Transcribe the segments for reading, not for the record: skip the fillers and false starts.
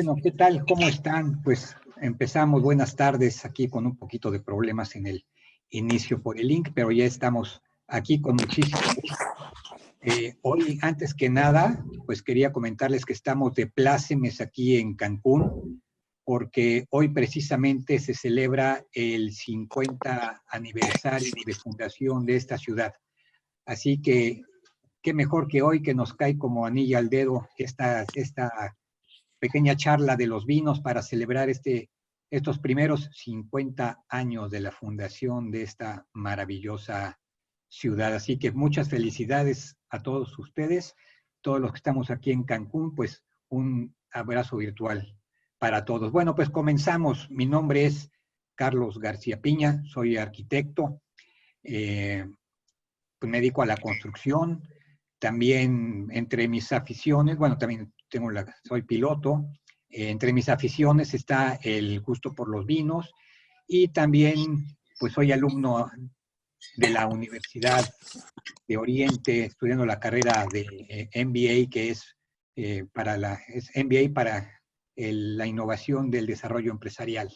Bueno, ¿qué tal? ¿Cómo están? Pues empezamos, buenas tardes, aquí con un poquito de problemas en el inicio por el link, pero ya estamos aquí con muchísimo gusto. Hoy, antes que nada, pues quería comentarles que estamos de plácemes aquí en Cancún, porque hoy precisamente se celebra el 50 aniversario de fundación de esta ciudad. Así que, qué mejor que hoy que nos cae como anillo al dedo esta pequeña charla de los vinos para celebrar estos primeros 50 años de la fundación de esta maravillosa ciudad. Así que muchas felicidades a todos ustedes, todos los que estamos aquí en Cancún, pues un abrazo virtual para todos. Bueno, pues comenzamos. Mi nombre es Carlos García Piña, soy arquitecto, pues me dedico a la construcción, también entre mis aficiones, bueno, también soy piloto, entre mis aficiones está el gusto por los vinos y también pues soy alumno de la Universidad de Oriente, estudiando la carrera de MBA, que es es MBA para la innovación del desarrollo empresarial.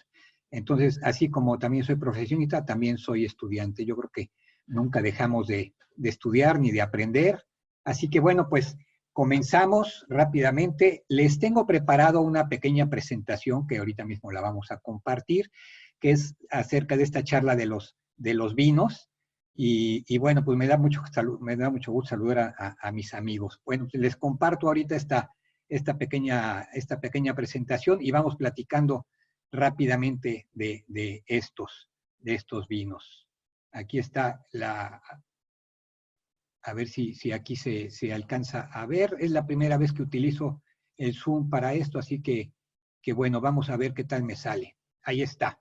Entonces, así como también soy profesionista, también soy estudiante. Yo creo que nunca dejamos de estudiar ni de aprender. Así que bueno, pues comenzamos rápidamente. Les tengo preparado una pequeña presentación que ahorita mismo la vamos a compartir, que es acerca de esta charla de los vinos. Y bueno, pues me da mucho gusto saludar a mis amigos. Bueno, les comparto ahorita esta pequeña presentación y vamos platicando rápidamente de estos vinos. Aquí está a ver si aquí se alcanza a ver. Es la primera vez que utilizo el Zoom para esto, así que bueno, vamos a ver qué tal me sale. Ahí está.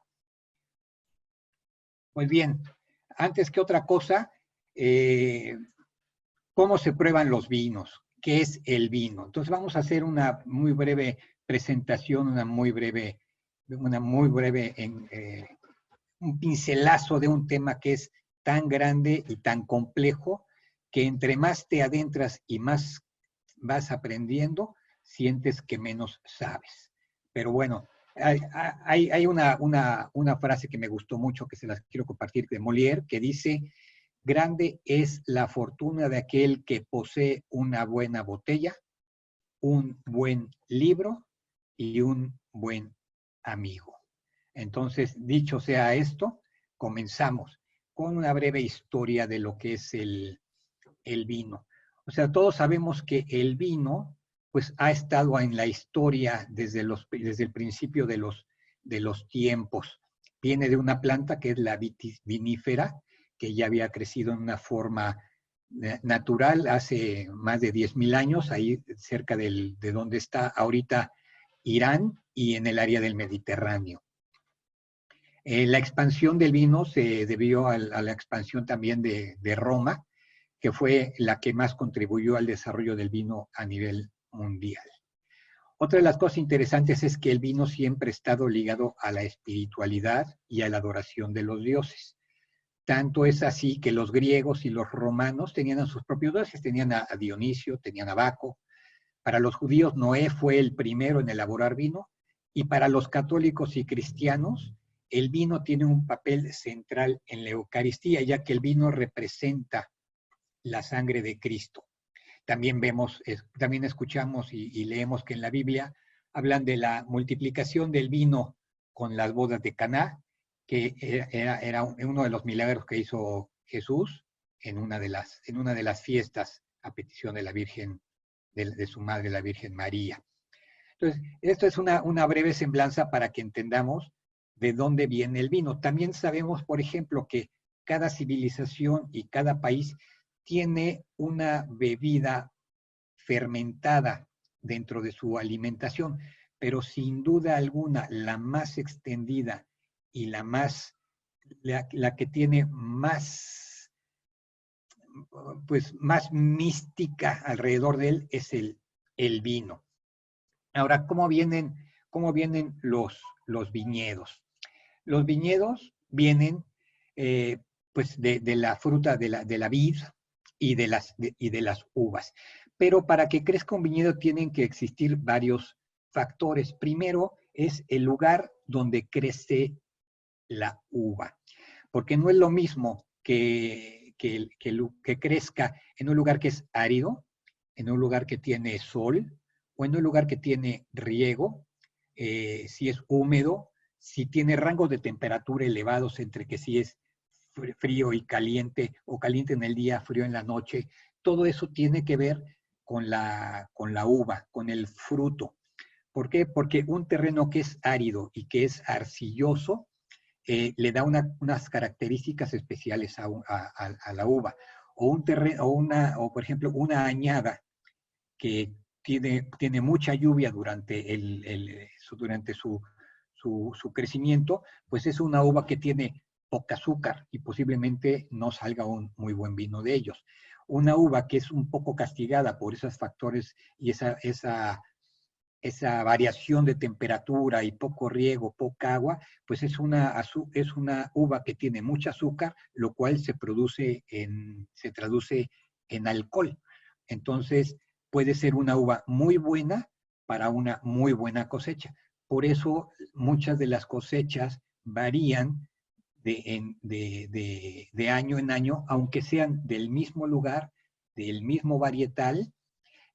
Muy bien. Antes que otra cosa, ¿cómo se prueban los vinos? ¿Qué es el vino? Entonces vamos a hacer una muy breve presentación, un pincelazo de un tema que es tan grande y tan complejo que entre más te adentras y más vas aprendiendo, sientes que menos sabes. Pero bueno, hay una frase que me gustó mucho, que se las quiero compartir, de Molière, que dice: grande es la fortuna de aquel que posee una buena botella, un buen libro y un buen amigo. Entonces, dicho sea esto, comenzamos con una breve historia de lo que es el vino. O sea, todos sabemos que el vino, pues, ha estado en la historia desde el principio de los tiempos. Viene de una planta que es la vitis vinífera, que ya había crecido en una forma natural hace más de 10,000 años, ahí cerca de donde está ahorita Irán y en el área del Mediterráneo. La expansión del vino se debió a la expansión también de Roma, que fue la que más contribuyó al desarrollo del vino a nivel mundial. Otra de las cosas interesantes es que el vino siempre ha estado ligado a la espiritualidad y a la adoración de los dioses. Tanto es así que los griegos y los romanos tenían a sus propios dioses, tenían a Dionisio, tenían a Baco. Para los judíos, Noé fue el primero en elaborar vino, y para los católicos y cristianos, el vino tiene un papel central en la Eucaristía, ya que el vino representa la sangre de Cristo. También también escuchamos y leemos que en la Biblia hablan de la multiplicación del vino con las bodas de Caná, que era uno de los milagros que hizo Jesús en una de las fiestas a petición de la Virgen, de su madre, la Virgen María. Entonces, esto es una breve semblanza para que entendamos de dónde viene el vino. También sabemos, por ejemplo, que cada civilización y cada país tiene una bebida fermentada dentro de su alimentación, pero sin duda alguna la más extendida y la que tiene más mística alrededor de él es el vino. Ahora, ¿cómo vienen los viñedos? Los viñedos vienen pues de la fruta de la vid y de las uvas. Pero para que crezca un viñedo tienen que existir varios factores. Primero es el lugar donde crece la uva, porque no es lo mismo que crezca en un lugar que es árido, en un lugar que tiene sol, o en un lugar que tiene riego, si es húmedo, si tiene rangos de temperatura elevados entre que si es frío y caliente, o caliente en el día, frío en la noche. Todo eso tiene que ver con la uva, con el fruto. ¿Por qué? Porque un terreno que es árido y que es arcilloso, le da unas características especiales a la uva. O un terreno, o por ejemplo, una añada que tiene mucha lluvia durante su crecimiento, pues es una uva que tiene poca azúcar y posiblemente no salga un muy buen vino de ellos. Una uva que es un poco castigada por esos factores y esa variación de temperatura y poco riego, poca agua, pues es una uva que tiene mucha azúcar, lo cual se traduce en alcohol. Entonces, puede ser una uva muy buena para una muy buena cosecha. Por eso, muchas de las cosechas varían de año en año, aunque sean del mismo lugar, del mismo varietal,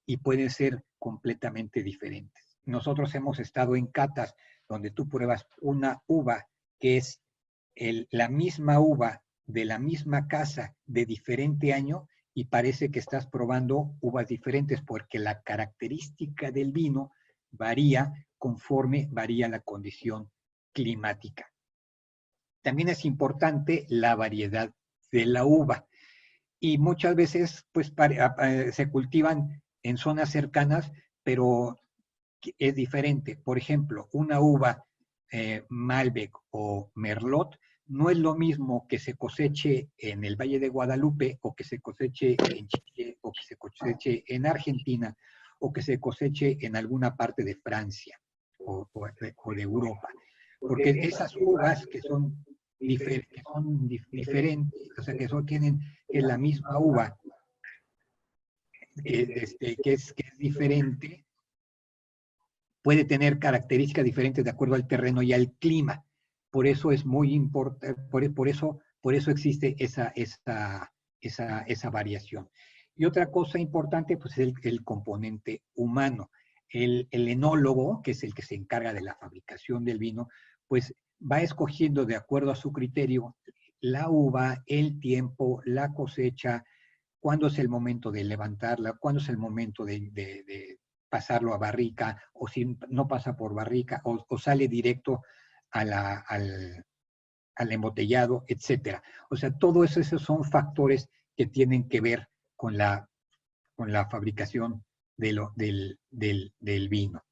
y pueden ser completamente diferentes. Nosotros hemos estado en catas donde tú pruebas una uva que es la misma uva de la misma casa de diferente año y parece que estás probando uvas diferentes porque la característica del vino varía conforme varía la condición climática. También es importante la variedad de la uva y muchas veces pues se cultivan en zonas cercanas, pero es diferente. Por ejemplo, una uva Malbec o Merlot no es lo mismo que se coseche en el Valle de Guadalupe o que se coseche en Chile o que se coseche en Argentina o que se coseche en alguna parte de Francia o de Europa. Porque esas uvas que son diferentes, o sea, tienen la misma uva, que es diferente, puede tener características diferentes de acuerdo al terreno y al clima. Por eso es muy importante, por eso existe esa variación. Y otra cosa importante, pues es el componente humano. El enólogo, que es el que se encarga de la fabricación del vino, pues va escogiendo de acuerdo a su criterio la uva, el tiempo, la cosecha, cuándo es el momento de levantarla, cuándo es el momento de pasarlo a barrica, o si no pasa por barrica, o sale directo al embotellado, etcétera. O sea, todos esos son factores que tienen que ver con la fabricación del vino.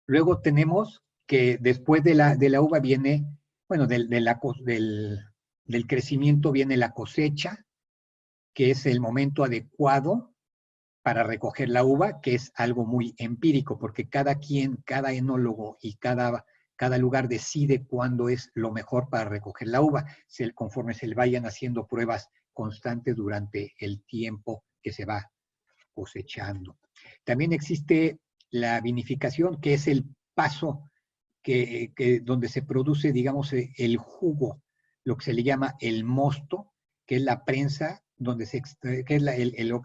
Luego tenemos que después de la uva viene, bueno, del crecimiento viene la cosecha, que es el momento adecuado para recoger la uva, que es algo muy empírico, porque cada enólogo y cada lugar decide cuándo es lo mejor para recoger la uva, conforme se le vayan haciendo pruebas constantes durante el tiempo que se va cosechando. También existe la vinificación, que es el paso donde se produce, digamos, el jugo, lo que se le llama el mosto, que es la prensa, que es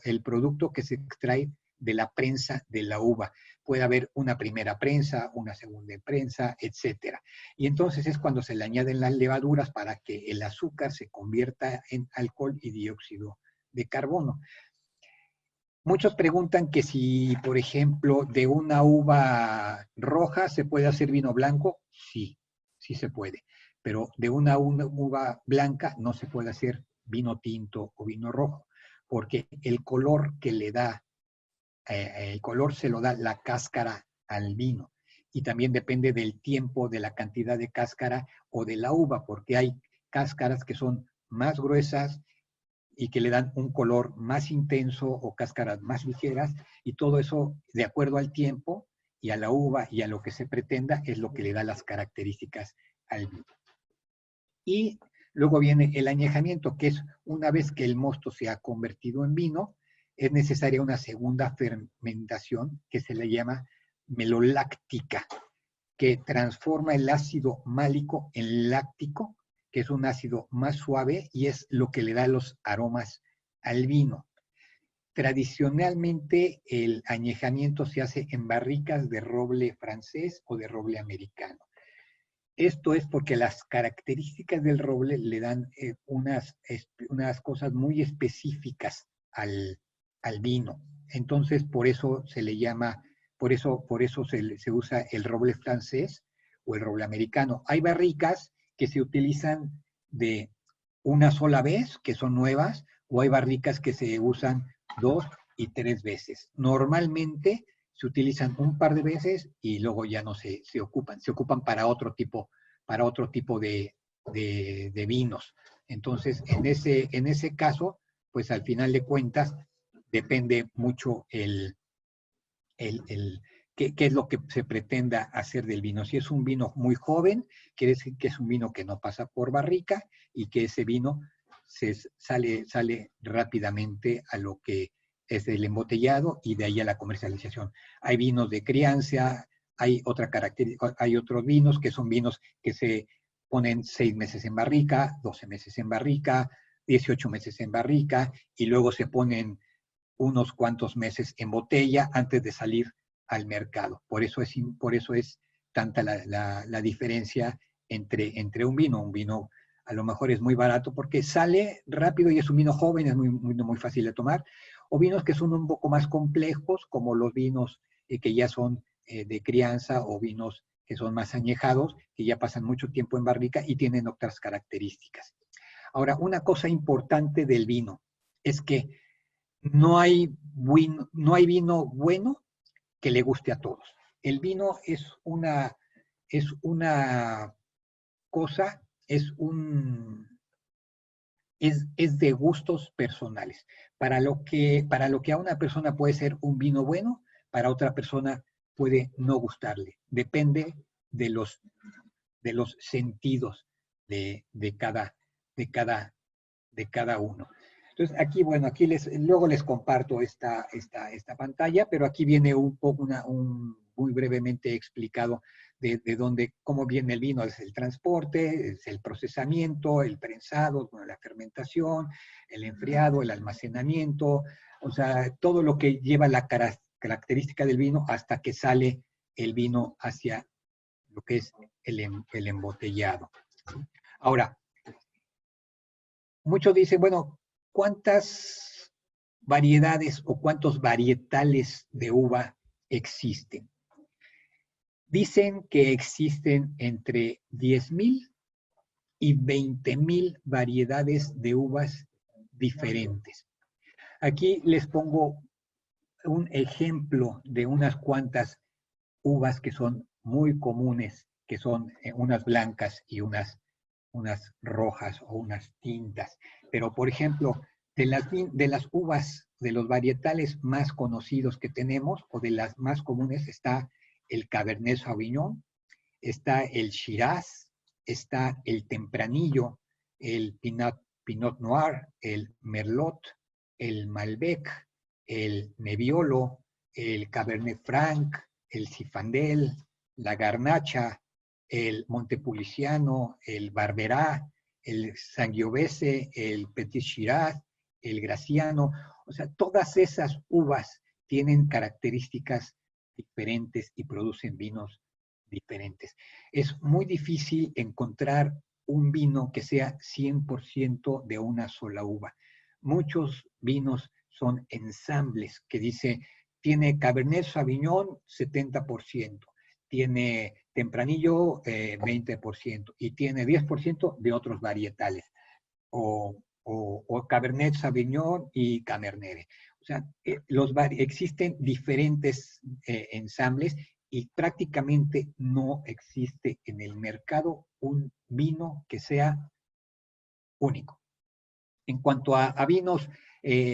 el producto que se extrae de la prensa de la uva. Puede haber una primera prensa, una segunda prensa, etcétera. Y entonces es cuando se le añaden las levaduras para que el azúcar se convierta en alcohol y dióxido de carbono. Muchos preguntan que si, por ejemplo, de una uva roja se puede hacer vino blanco. Sí, sí se puede. Pero de una uva blanca no se puede hacer vino tinto o vino rojo, porque el color que le da, el color se lo da la cáscara al vino. Y también depende del tiempo, de la cantidad de cáscara o de la uva, porque hay cáscaras que son más gruesas y que le dan un color más intenso o cáscaras más ligeras, y todo eso, de acuerdo al tiempo y a la uva y a lo que se pretenda, es lo que le da las características al vino. Y luego viene el añejamiento, que es una vez que el mosto se ha convertido en vino, es necesaria una segunda fermentación que se le llama meloláctica, que transforma el ácido málico en láctico, que es un ácido más suave y es lo que le da los aromas al vino. Tradicionalmente el añejamiento se hace en barricas de roble francés o de roble americano. Esto es porque las características del roble le dan unas cosas muy específicas al vino. Entonces, por eso se le llama, por eso se usa el roble francés o el roble americano. Hay barricas que se utilizan de una sola vez, que son nuevas, o hay barricas que se usan 2 y 3 veces. Normalmente se utilizan un par de veces y luego ya no se ocupan. Se ocupan para otro tipo de vinos. Entonces, en ese caso, pues al final de cuentas, depende mucho qué es lo que se pretenda hacer del vino. Si es un vino muy joven, quiere decir que es un vino que no pasa por barrica y que ese vino sale rápidamente a lo que es el embotellado y de ahí a la comercialización. Hay vinos de crianza, hay otros vinos que son vinos que se ponen 6 meses en barrica, 12 meses en barrica, 18 meses en barrica y luego se ponen unos cuantos meses en botella antes de salir al mercado. Por eso es tanta la diferencia entre un vino a lo mejor es muy barato porque sale rápido y es un vino joven, es muy fácil de tomar, o vinos que son un poco más complejos, como los vinos que ya son de crianza o vinos que son más añejados, que ya pasan mucho tiempo en barrica y tienen otras características. Ahora, una cosa importante del vino es que no hay vino bueno que le guste a todos. El vino es una cosa, es de gustos personales. Para lo que a una persona puede ser un vino bueno, para otra persona puede no gustarle. Depende de los sentidos de cada uno. Entonces, aquí, bueno, luego les comparto esta pantalla, pero aquí viene un poco muy brevemente explicado de cómo viene el vino, es el transporte, es el procesamiento, el prensado, bueno, la fermentación, el enfriado, el almacenamiento, o sea, todo lo que lleva la característica del vino hasta que sale el vino hacia lo que es el embotellado. Ahora, muchos dicen, bueno, ¿cuántas variedades o cuántos varietales de uva existen? Dicen que existen entre 10,000 y 20,000 variedades de uvas diferentes. Aquí les pongo un ejemplo de unas cuantas uvas que son muy comunes, que son unas blancas y unas rojas o unas tintas. Pero, por ejemplo, de las uvas, de los varietales más conocidos que tenemos, o de las más comunes, está el Cabernet Sauvignon, está el Shiraz, está el Tempranillo, el Pinot Noir, el Merlot, el Malbec, el Nebbiolo, el Cabernet Franc, el Zinfandel, la Garnacha, el Montepulciano, el Barberá, el Sangiovese, el Petit Shiraz, el Graciano. O sea, todas esas uvas tienen características diferentes y producen vinos diferentes. Es muy difícil encontrar un vino que sea 100% de una sola uva. Muchos vinos son ensambles que tiene Cabernet Sauvignon 70%, tiene Tempranillo 20% y tiene 10% de otros varietales, o Cabernet Sauvignon y Cabernet. O sea, existen diferentes ensambles y prácticamente no existe en el mercado un vino que sea único. En cuanto a vinos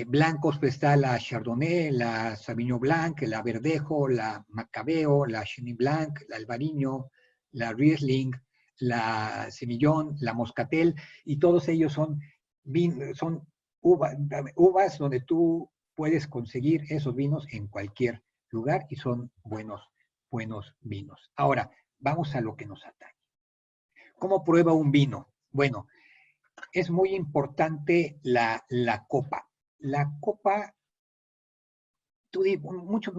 blancos, pues está la Chardonnay, la Sauvignon Blanc, la Verdejo, la Macabeo, la Chenin Blanc, la Albariño, la Riesling, la Semillón, la Moscatel, y todos ellos son uvas donde tú puedes conseguir esos vinos en cualquier lugar y son buenos vinos. Ahora, vamos a lo que nos atañe. ¿Cómo prueba un vino? Bueno, es muy importante la copa. La copa, muchos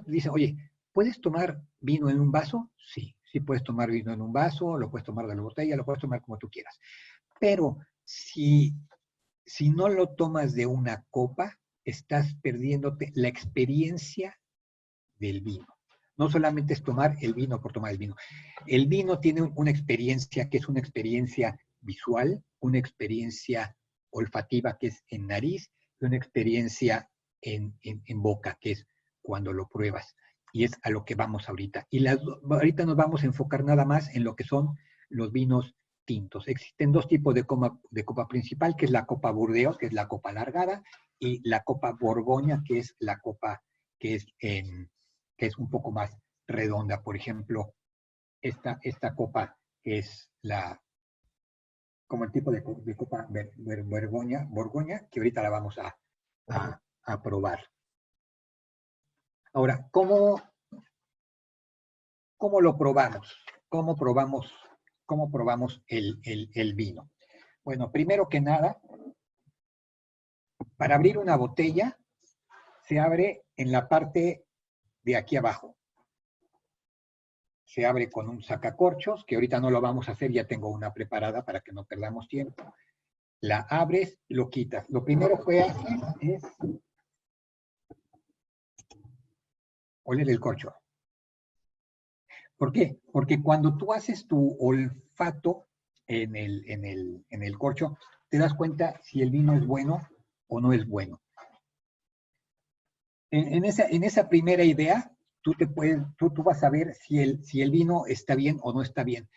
dicen, oye, ¿puedes tomar vino en un vaso? Sí, sí puedes tomar vino en un vaso, lo puedes tomar de la botella, lo puedes tomar como tú quieras. Pero si no lo tomas de una copa, estás perdiéndote la experiencia del vino. No solamente es tomar el vino por tomar el vino. El vino tiene una experiencia que es una experiencia visual, una experiencia olfativa que es en nariz, y una experiencia en boca, que es cuando lo pruebas. Y es a lo que vamos ahorita. Y ahorita nos vamos a enfocar nada más en lo que son los vinos tintos. Existen dos tipos de copa principal, que es la copa Burdeos, que es la copa alargada, y la copa Borgoña, que es la copa que es un poco más redonda. Por ejemplo, esta copa es como el tipo de copa Borgoña, que ahorita la vamos a probar. Ahora, ¿cómo lo probamos? ¿Cómo probamos el vino? Bueno, primero que nada, para abrir una botella, se abre en la parte de aquí abajo. Se abre con un sacacorchos, que ahorita no lo vamos a hacer, ya tengo una preparada para que no perdamos tiempo. La abres, lo quitas. Lo primero que haces es oler el corcho. ¿Por qué? Porque cuando tú haces tu olfato en el corcho, te das cuenta si el vino es bueno o no es bueno. En esa primera idea, tú vas a ver si el vino está bien o no está bien.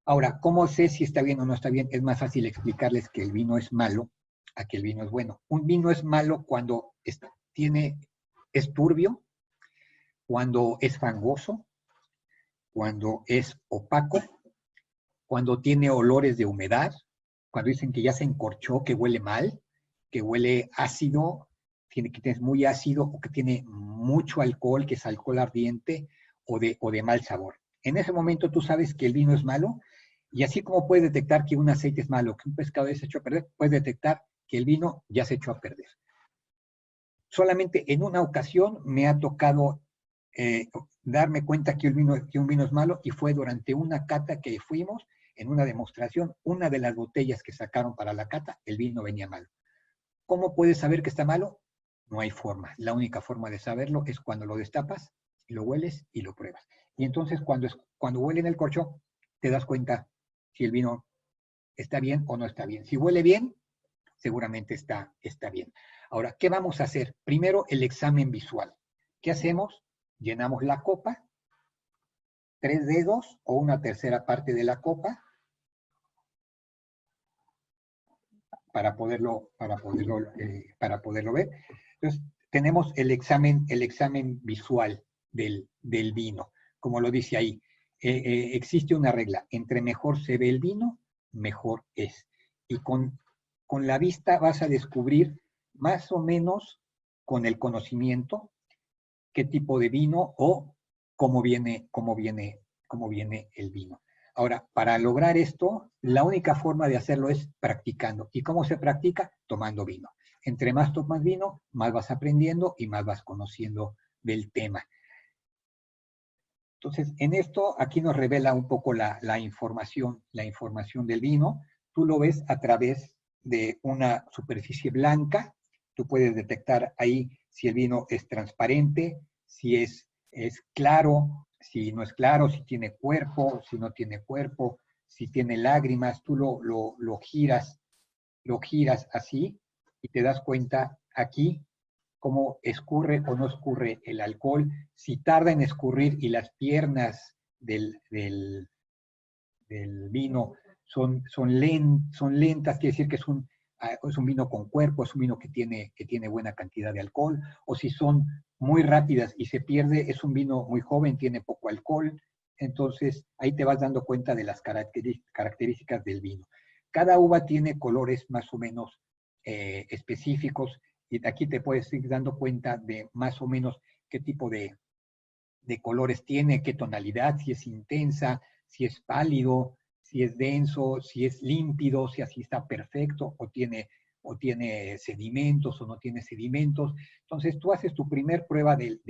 Ahora, ¿cómo sé si está bien o no está bien? Es más fácil explicarles que el vino es malo a que el vino es bueno. Un vino es malo cuando es turbio, cuando es fangoso, cuando es opaco, cuando tiene olores de humedad, cuando dicen que ya se encorchó, que huele mal, que huele ácido, que es muy ácido, o que tiene mucho alcohol, que es alcohol ardiente, o de mal sabor. En ese momento tú sabes que el vino es malo, y así como puedes detectar que un aceite es malo, que un pescado ya se echó a perder, puedes detectar que el vino ya se echó a perder. Solamente en una ocasión me ha tocado darme cuenta que un vino es malo, y fue durante una cata que fuimos, en una demostración, una de las botellas que sacaron para la cata, el vino venía malo. ¿Cómo puedes saber que está malo? No hay forma. La única forma de saberlo es cuando lo destapas, lo hueles y lo pruebas. Y entonces cuando huele en el corcho, te das cuenta si el vino está bien o no está bien. Si huele bien, seguramente está bien. Ahora, ¿qué vamos a hacer? Primero, el examen visual. ¿Qué hacemos? Llenamos la copa, 3 dedos o una tercera parte de la copa, para poderlo ver. Entonces, tenemos el examen visual del vino. Como lo dice ahí, existe una regla: entre mejor se ve el vino, mejor es. Y con la vista vas a descubrir más o menos, con el conocimiento, qué tipo de vino o cómo viene el vino. Ahora, para lograr esto, la única forma de hacerlo es practicando. ¿Y cómo se practica? Tomando vino. Entre más tomas vino, más vas aprendiendo y más vas conociendo del tema. Entonces, en esto, aquí nos revela un poco la información del vino. Tú lo ves a través de una superficie blanca. Tú puedes detectar ahí si el vino es transparente, si es claro, si no es claro, si tiene cuerpo, si no tiene cuerpo, si tiene lágrimas. Tú lo giras así y te das cuenta aquí cómo escurre o no escurre el alcohol, si tarda en escurrir y las piernas del vino son lentas, quiere decir que es un vino con cuerpo, es un vino que tiene buena cantidad de alcohol, o si son muy rápidas y se pierde, es un vino muy joven, tiene poco alcohol. Entonces, ahí te vas dando cuenta de las características del vino. Cada uva tiene colores más o menos específicos, Y aquí te puedes ir dando cuenta de más o menos qué tipo de colores tiene, qué tonalidad, si es intensa, si es pálido, si es denso, si es límpido, si así está perfecto, o tiene sedimentos o no tiene sedimentos. Entonces tú haces tu primer prueba del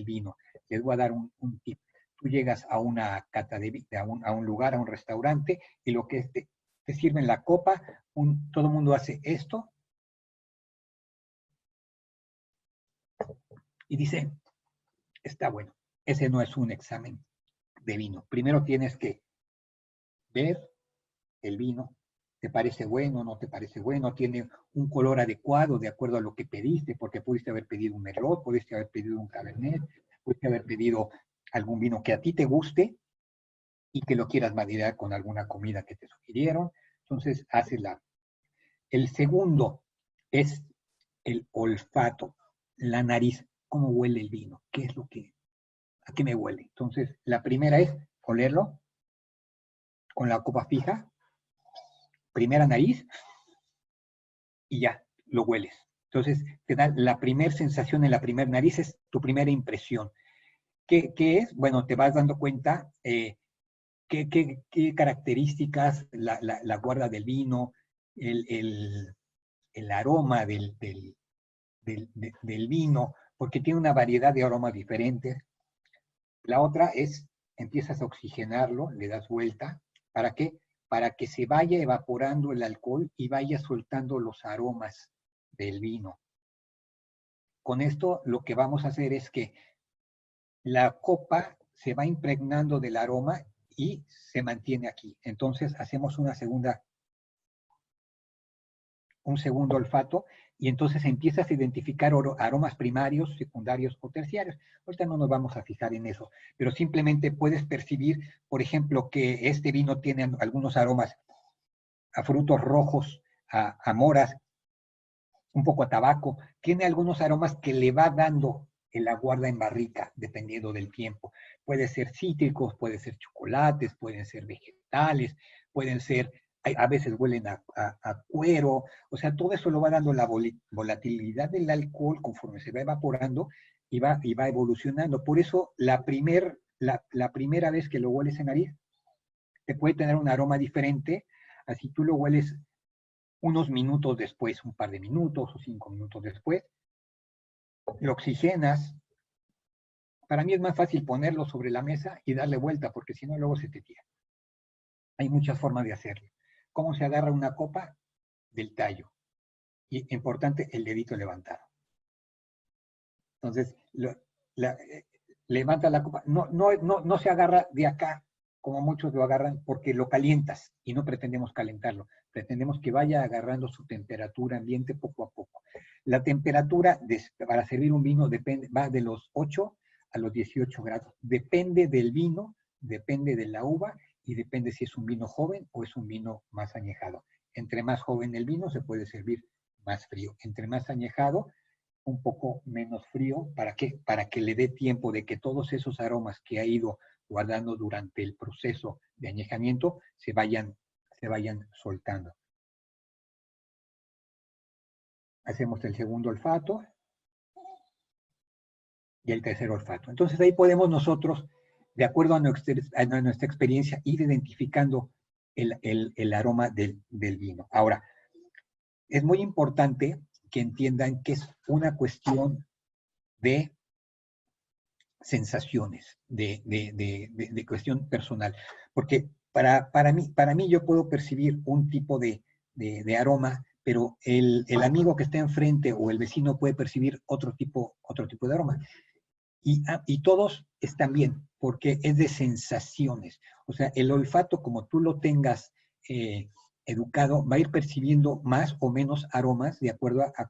vino. Les voy a dar un tip. Tú llegas a una cata a un lugar, a un restaurante, y lo que es te sirven la copa, todo el mundo hace esto, y dice, está bueno. Ese no es un examen de vino. Primero tienes que ver el vino, te parece bueno, no te parece bueno, tiene un color adecuado de acuerdo a lo que pediste, porque pudiste haber pedido un Merlot, pudiste haber pedido un Cabernet, pudiste haber pedido algún vino que a ti te guste y que lo quieras maridar con alguna comida que te sugirieron. Entonces, haces El segundo es el olfato, la nariz, cómo huele el vino, qué es a qué me huele. Entonces, la primera es olerlo con la copa fija, primera nariz, y ya, lo hueles. Entonces, te da la primera sensación en la primera nariz, es tu primera impresión. ¿Qué es? Bueno, te vas dando cuenta qué características la guarda del vino, el aroma del vino, porque tiene una variedad de aromas diferentes. La otra es, empiezas a oxigenarlo, le das vuelta. ¿Para qué? Para que se vaya evaporando el alcohol y vaya soltando los aromas del vino. Con esto lo que vamos a hacer es que la copa se va impregnando del aroma y se mantiene aquí. Entonces hacemos un segundo olfato y entonces empiezas a identificar aromas primarios, secundarios o terciarios. Ahorita no nos vamos a fijar en eso, pero simplemente puedes percibir, por ejemplo, que este vino tiene algunos aromas a frutos rojos, a moras, un poco a tabaco, tiene algunos aromas que le va dando el aguarda en barrica, dependiendo del tiempo. Puede ser cítricos, puede ser chocolates, pueden ser vegetales, pueden ser, a veces huelen a cuero, o sea, todo eso lo va dando la volatilidad del alcohol conforme se va evaporando y va evolucionando. Por eso la primera vez que lo hueles en nariz, te puede tener un aroma diferente, así tú lo hueles unos minutos después, un par de minutos o 5 minutos después, lo oxigenas. Para mí es más fácil ponerlo sobre la mesa y darle vuelta, porque si no luego se te tira. Hay muchas formas de hacerlo. ¿Cómo se agarra una copa? Del tallo. Y importante, el dedito levantado. Entonces, levanta la copa. No se agarra de acá, como muchos lo agarran, porque lo calientas y no pretendemos calentarlo. Pretendemos que vaya agarrando su temperatura ambiente poco a poco. La temperatura para servir un vino va de los 8 a los 18 grados. Depende del vino, depende de la uva y depende si es un vino joven o es un vino más añejado. Entre más joven el vino, se puede servir más frío. Entre más añejado, un poco menos frío. ¿Para qué? Para que le dé tiempo de que todos esos aromas que ha ido guardando durante el proceso de añejamiento se vayan soltando. Hacemos el segundo olfato y el tercer olfato. Entonces ahí podemos nosotros, de acuerdo a nuestra experiencia, ir identificando el aroma del vino. Ahora, es muy importante que entiendan que es una cuestión de sensaciones, de cuestión personal. Porque para mí yo puedo percibir un tipo de aroma, pero el amigo que está enfrente o el vecino puede percibir otro tipo de aroma. Y todos están bien, porque es de sensaciones. O sea, el olfato, como tú lo tengas educado, va a ir percibiendo más o menos aromas de acuerdo a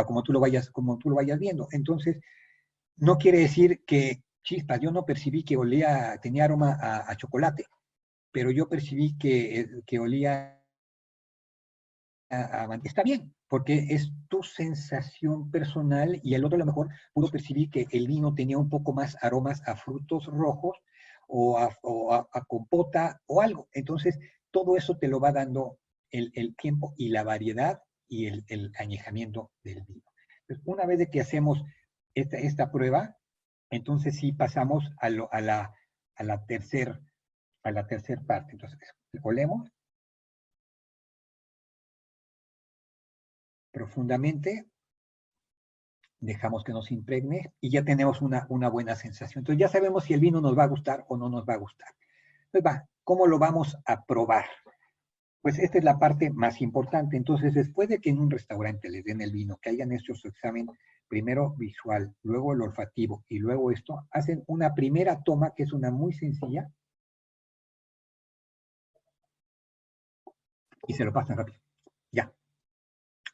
como tú lo vayas viendo. Entonces, no quiere decir que, chispas, yo no percibí que tenía aroma a chocolate, pero yo percibí que olía está bien, porque es tu sensación personal y el otro a lo mejor pudo percibir que el vino tenía un poco más aromas a frutos rojos o a compota o algo. Entonces, todo eso te lo va dando el tiempo y la variedad y el añejamiento del vino. Entonces, una vez de que hacemos esta prueba, entonces sí pasamos a la tercera parte. Entonces, olemos profundamente, dejamos que nos impregne y ya tenemos una buena sensación. Entonces ya sabemos si el vino nos va a gustar o no nos va a gustar. Entonces ¿cómo lo vamos a probar? Pues esta es la parte más importante. Entonces, después de que en un restaurante les den el vino, que hayan hecho su examen, primero visual, luego el olfativo y luego esto, hacen una primera toma, que es una muy sencilla, y se lo pasan rápido. Ya,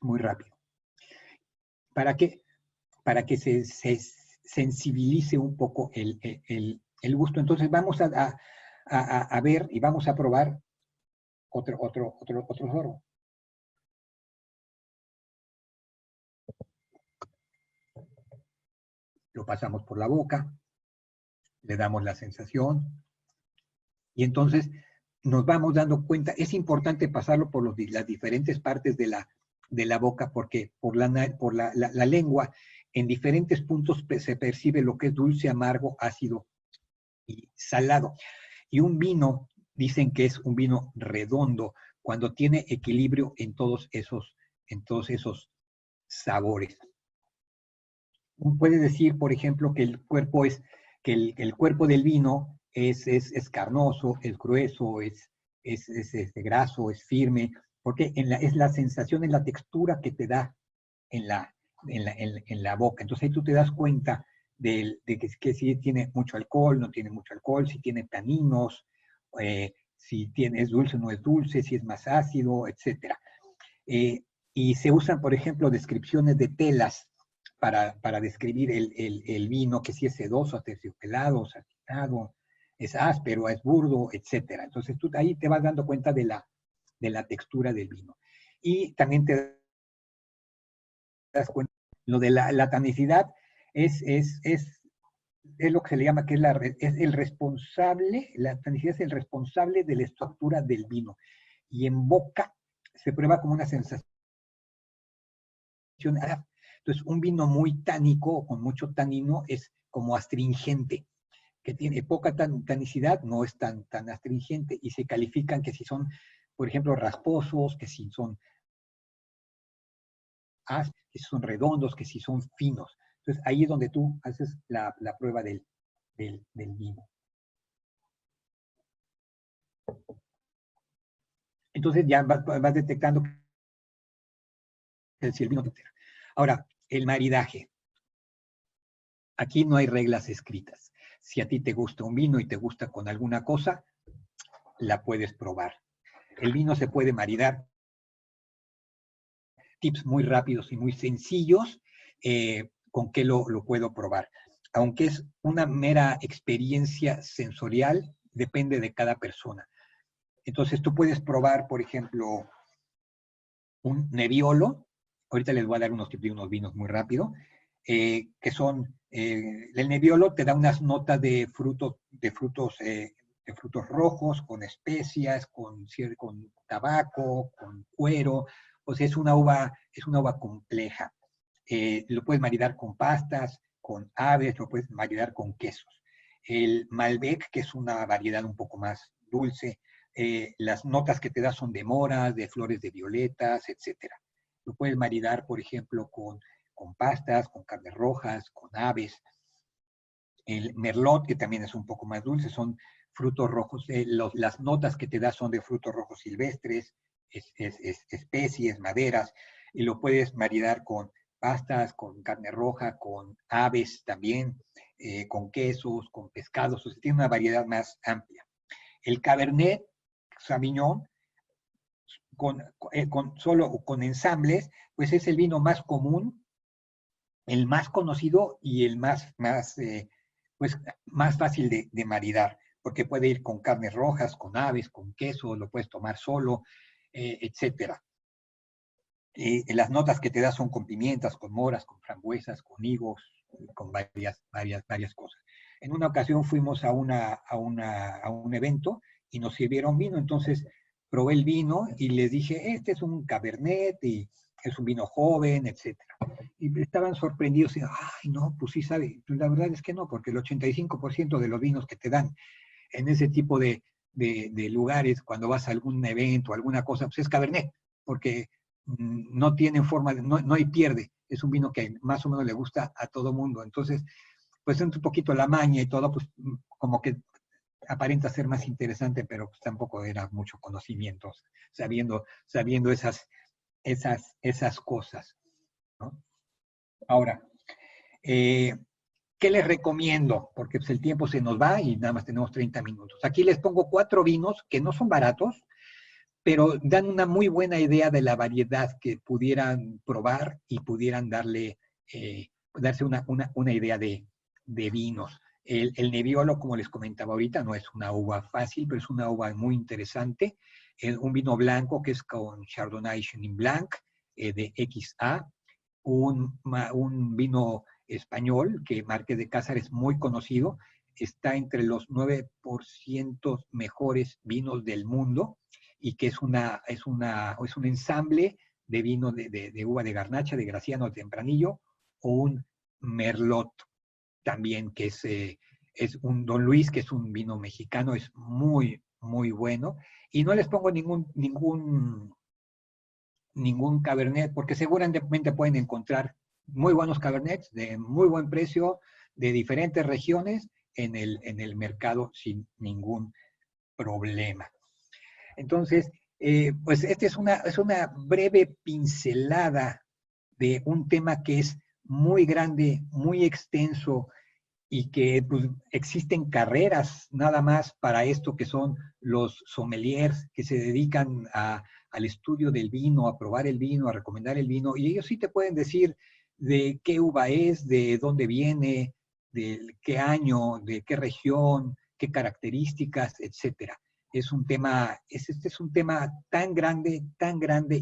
muy rápido. ¿Para qué? Para que se sensibilice un poco el gusto. Entonces, vamos a ver y vamos a probar otro sorbo. Lo pasamos por la boca, le damos la sensación, y entonces nos vamos dando cuenta. Es importante pasarlo por las diferentes partes de la boca, porque por la lengua, en diferentes puntos se percibe lo que es dulce, amargo, ácido y salado. Y un vino, dicen que es un vino redondo, cuando tiene equilibrio en todos esos sabores. Puede decir, por ejemplo, que el cuerpo del vino es carnoso, es grueso, es graso, es firme, porque es la sensación, es la textura que te da en la boca. Entonces ahí tú te das cuenta de que si tiene mucho alcohol, no tiene mucho alcohol, si tiene taninos, si es dulce o no es dulce, si es más ácido, etc. Y se usan, por ejemplo, descripciones de telas para describir el vino, que si es sedoso, aterciopelado, satinado, es áspero, es burdo, etc. Entonces tú ahí te vas dando cuenta de la textura del vino. Y también te das cuenta, lo de la tanicidad es lo que se le llama, que es el responsable, la tanicidad es el responsable de la estructura del vino. Y en boca se prueba como una sensación. Entonces, un vino muy tánico, con mucho tanino, es como astringente, que tiene poca tanicidad, no es tan astringente, y se califican que si son, por ejemplo, rasposos, que si son que si son redondos, que si son finos. Entonces, ahí es donde tú haces la prueba del vino. Entonces, ya vas detectando si el vino te entera. Ahora, el maridaje. Aquí no hay reglas escritas. Si a ti te gusta un vino y te gusta con alguna cosa, la puedes probar. El vino se puede maridar. Tips muy rápidos y muy sencillos con qué lo puedo probar. Aunque es una mera experiencia sensorial, depende de cada persona. Entonces tú puedes probar, por ejemplo, un Nebbiolo. Ahorita les voy a dar unos tips de unos vinos muy rápido. Que son, el Nebbiolo te da unas notas de frutos rojos, con especias, con tabaco, con cuero. O sea, es una uva compleja. Lo puedes maridar con pastas, con aves, lo puedes maridar con quesos. El Malbec, que es una variedad un poco más dulce, las notas que te da son de moras, de flores de violetas, etc. Lo puedes maridar, por ejemplo, con pastas, con carnes rojas, con aves. El Merlot, que también es un poco más dulce, son frutos rojos. Las notas que te da son de frutos rojos silvestres, especies, maderas, y lo puedes maridar con pastas, con carne roja, con aves también, con quesos, con pescados. O sea, tiene una variedad más amplia. El Cabernet Sauvignon, con ensambles, pues es el vino más común, el más conocido y el más fácil de maridar, porque puede ir con carnes rojas, con aves, con queso, lo puedes tomar solo, etc. Las notas que te da son con pimientas, con moras, con frambuesas, con higos, con varias cosas. En una ocasión fuimos a un evento y nos sirvieron vino, entonces probé el vino y les dije, este es un Cabernet, y es un vino joven, etcétera. Y estaban sorprendidos y, ay, no, pues sí sabe. Pues la verdad es que no, porque el 85% de los vinos que te dan en ese tipo de lugares, cuando vas a algún evento, alguna cosa, pues es Cabernet, porque no tienen forma, no hay pierde. Es un vino que más o menos le gusta a todo mundo. Entonces, pues un poquito la maña y todo, pues como que aparenta ser más interesante, pero pues tampoco era mucho conocimiento, sabiendo esas cosas, ¿no? Ahora, ¿qué les recomiendo? Porque pues, el tiempo se nos va y nada más tenemos 30 minutos. Aquí les pongo 4 vinos que no son baratos, pero dan una muy buena idea de la variedad que pudieran probar y pudieran darse una idea de vinos. El Nebbiolo, como les comentaba ahorita, no es una uva fácil, pero es una uva muy interesante. Un vino blanco que es con Chardonnay Chenin Blanc de XA. Un vino español que Marqués de Cázar es muy conocido. Está entre los 9% mejores vinos del mundo y que es un ensamble de vino de uva de garnacha, de Graciano, de Tempranillo, o un Merlot también, que es un Don Luis, que es un vino mexicano, es muy, muy bueno. Y no les pongo ningún Cabernet, porque seguramente pueden encontrar muy buenos Cabernets de muy buen precio, de diferentes regiones, en el mercado sin ningún problema. Entonces, pues esta es una breve pincelada de un tema que es muy grande, muy extenso y que pues, existen carreras nada más para esto que son los sommeliers que se dedican al estudio del vino, a probar el vino, a recomendar el vino, y ellos sí te pueden decir de qué uva es, de dónde viene, de qué año, de qué región, qué características, etcétera. Este es un tema tan grande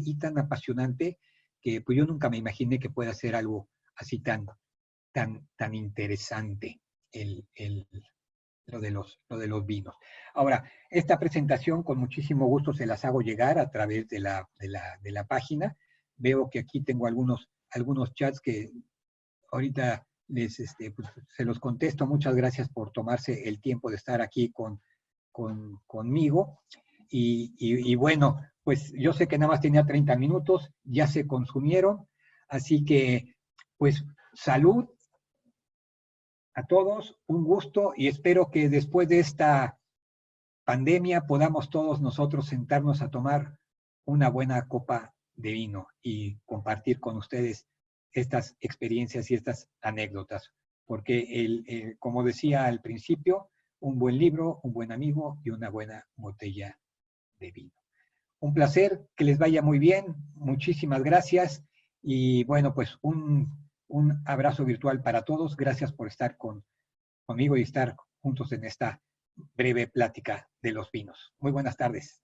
y tan apasionante que pues yo nunca me imaginé que pueda ser algo así tan interesante lo de los vinos. Ahora, esta presentación con muchísimo gusto se las hago llegar a través de la página. Veo que aquí tengo algunos chats que ahorita pues, se los contesto. Muchas gracias por tomarse el tiempo de estar aquí conmigo. Y bueno, pues yo sé que nada más tenía 30 minutos, ya se consumieron, así que pues salud a todos, un gusto y espero que después de esta pandemia podamos todos nosotros sentarnos a tomar una buena copa de vino y compartir con ustedes estas experiencias y estas anécdotas. Porque, como decía al principio, un buen libro, un buen amigo y una buena botella de vino. Un placer, que les vaya muy bien, muchísimas gracias y bueno, pues un abrazo virtual para todos. Gracias por estar conmigo y estar juntos en esta breve plática de los vinos. Muy buenas tardes.